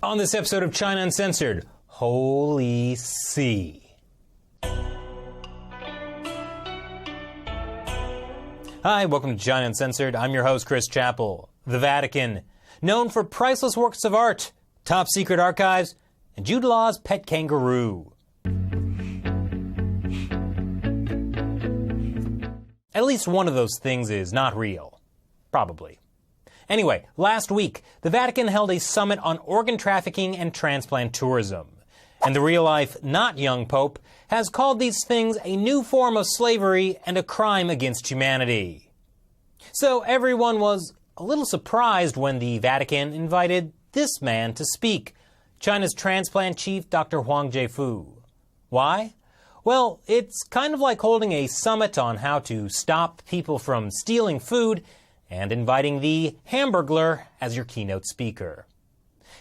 On this episode of China Uncensored, Holy See. Hi, welcome to China Uncensored. I'm your host, Chris Chappell. The Vatican, known for priceless works of art, top secret archives, and Jude Law's pet kangaroo. At least one of those things is not real. Probably. Anyway, last week, the Vatican held a summit on organ trafficking and transplant tourism. And the real-life, not young Pope has called these things a new form of slavery and a crime against humanity. So everyone was a little surprised when the Vatican invited this man to speak, China's transplant chief, Dr. Huang Zhefu. Why? Well, it's kind of like holding a summit on how to stop people from stealing food and inviting the Hamburglar as your keynote speaker.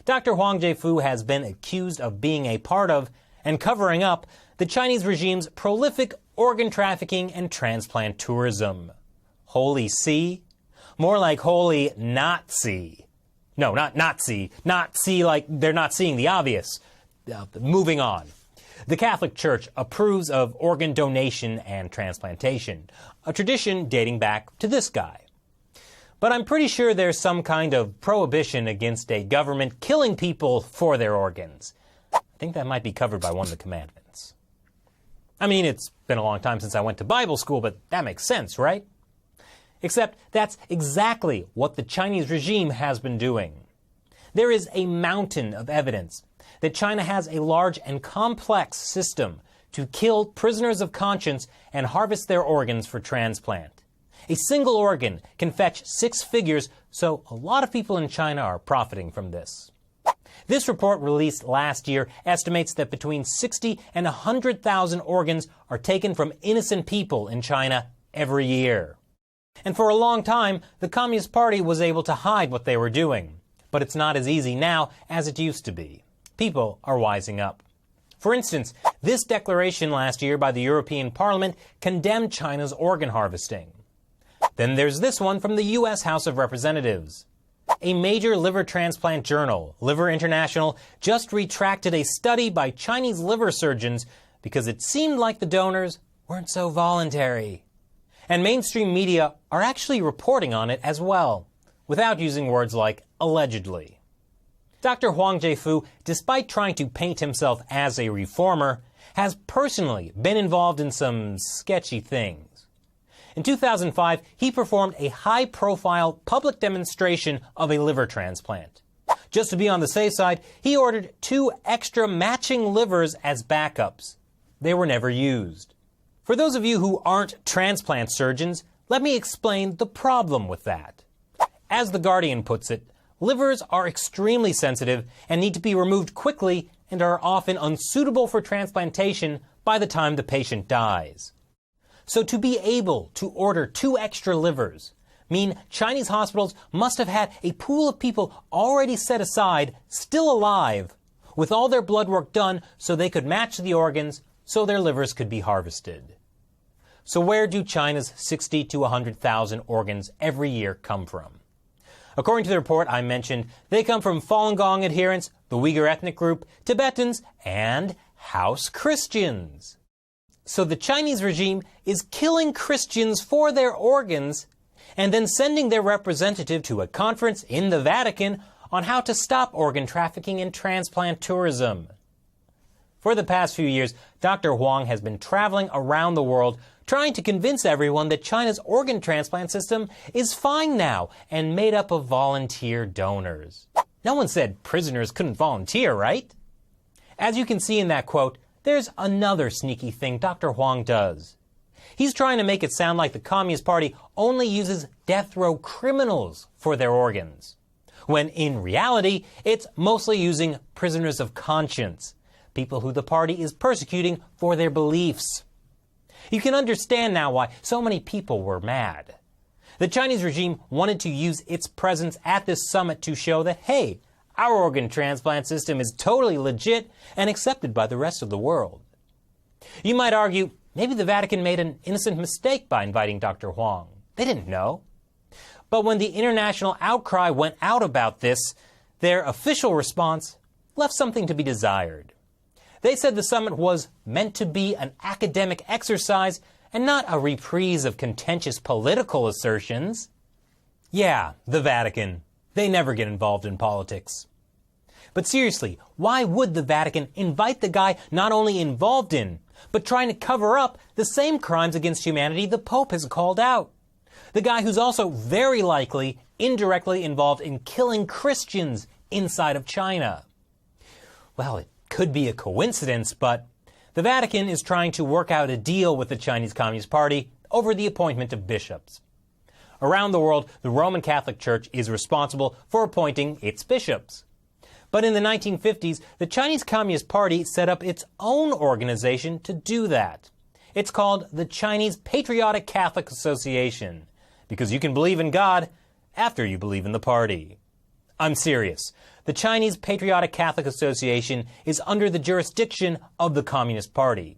Dr. Huang Zhefu has been accused of being a part of and covering up the Chinese regime's prolific organ trafficking and transplant tourism. Holy See? More like holy not see. No, not Nazi. Not see like they're not seeing the obvious. Moving on. The Catholic Church approves of organ donation and transplantation, a tradition dating back to this guy. But I'm pretty sure there's some kind of prohibition against a government killing people for their organs. I think that might be covered by one of the commandments. I mean, it's been a long time since I went to Bible school, but that makes sense, right? Except that's exactly what the Chinese regime has been doing. There is a mountain of evidence that China has a large and complex system to kill prisoners of conscience and harvest their organs for transplant. A single organ can fetch 6 figures, so a lot of people in China are profiting from this. This report, released last year, estimates that between 60 and 100,000 organs are taken from innocent people in China every year. And for a long time, the Communist Party was able to hide what they were doing. But it's not as easy now as it used to be. People are wising up. For instance, this declaration last year by the European Parliament condemned China's organ harvesting. Then there's this one from the U.S. House of Representatives. A major liver transplant journal, Liver International, just retracted a study by Chinese liver surgeons because it seemed like the donors weren't so voluntary. And mainstream media are actually reporting on it as well, without using words like allegedly. Dr. Huang Zhefu, despite trying to paint himself as a reformer, has personally been involved in some sketchy things. In 2005, he performed a high-profile public demonstration of a liver transplant. Just to be on the safe side, he ordered 2 extra matching livers as backups. They were never used. For those of you who aren't transplant surgeons, let me explain the problem with that. As The Guardian puts it, livers are extremely sensitive and need to be removed quickly and are often unsuitable for transplantation by the time the patient dies. So to be able to order 2 extra livers mean Chinese hospitals must have had a pool of people already set aside, still alive, with all their blood work done so they could match the organs so their livers could be harvested. So where do China's 60 to 100,000 organs every year come from? According to the report I mentioned, they come from Falun Gong adherents, the Uyghur ethnic group, Tibetans, and house Christians. So the Chinese regime is killing Christians for their organs and then sending their representative to a conference in the Vatican on how to stop organ trafficking and transplant tourism. For the past few years, Dr. Huang has been traveling around the world trying to convince everyone that China's organ transplant system is fine now and made up of volunteer donors. No one said prisoners couldn't volunteer, right? As you can see in that quote, there's another sneaky thing Dr. Huang does. He's trying to make it sound like the Communist Party only uses death row criminals for their organs, when in reality, it's mostly using prisoners of conscience, people who the party is persecuting for their beliefs. You can understand now why so many people were mad. The Chinese regime wanted to use its presence at this summit to show that, hey, our organ transplant system is totally legit and accepted by the rest of the world. You might argue, maybe the Vatican made an innocent mistake by inviting Dr. Huang. They didn't know. But when the international outcry went out about this, their official response left something to be desired. They said the summit was meant to be an academic exercise and not a reprise of contentious political assertions. Yeah, the Vatican. They never get involved in politics. But seriously, why would the Vatican invite the guy not only involved in, but trying to cover up the same crimes against humanity the Pope has called out? The guy who's also very likely indirectly involved in killing Christians inside of China. Well, it could be a coincidence, but the Vatican is trying to work out a deal with the Chinese Communist Party over the appointment of bishops. Around the world, the Roman Catholic Church is responsible for appointing its bishops. But in the 1950s, the Chinese Communist Party set up its own organization to do that. It's called the Chinese Patriotic Catholic Association, because you can believe in God after you believe in the party. I'm serious. The Chinese Patriotic Catholic Association is under the jurisdiction of the Communist Party.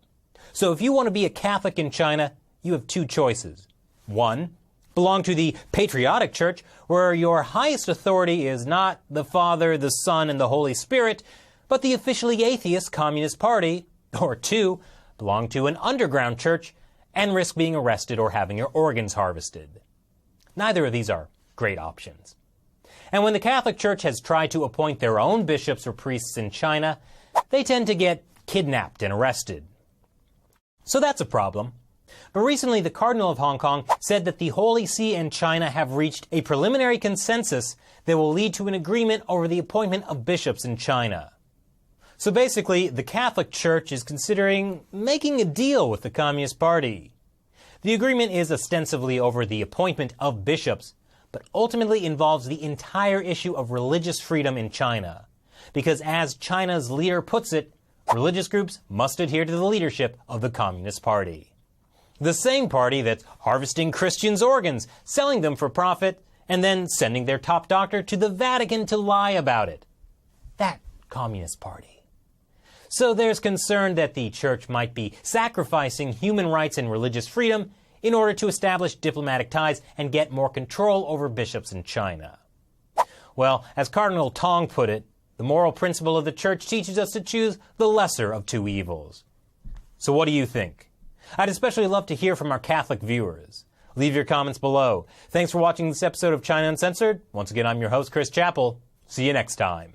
So if you want to be a Catholic in China, you have two choices. One, belong to the Patriotic Church, where your highest authority is not the Father, the Son, and the Holy Spirit, but the officially atheist Communist Party. Or two, belong to an underground church and risk being arrested or having your organs harvested. Neither of these are great options. And when the Catholic Church has tried to appoint their own bishops or priests in China, they tend to get kidnapped and arrested. So that's a problem. But recently, the Cardinal of Hong Kong said that the Holy See and China have reached a preliminary consensus that will lead to an agreement over the appointment of bishops in China. So basically, the Catholic Church is considering making a deal with the Communist Party. The agreement is ostensibly over the appointment of bishops, but ultimately involves the entire issue of religious freedom in China. Because as China's leader puts it, religious groups must adhere to the leadership of the Communist Party. The same party that's harvesting Christians' organs, selling them for profit, and then sending their top doctor to the Vatican to lie about it. That Communist Party. So there's concern that the Church might be sacrificing human rights and religious freedom in order to establish diplomatic ties and get more control over bishops in China. Well, as Cardinal Tong put it, the moral principle of the Church teaches us to choose the lesser of two evils. So what do you think? I'd especially love to hear from our Catholic viewers. Leave your comments below. Thanks for watching this episode of China Uncensored. Once again, I'm your host, Chris Chappell. See you next time.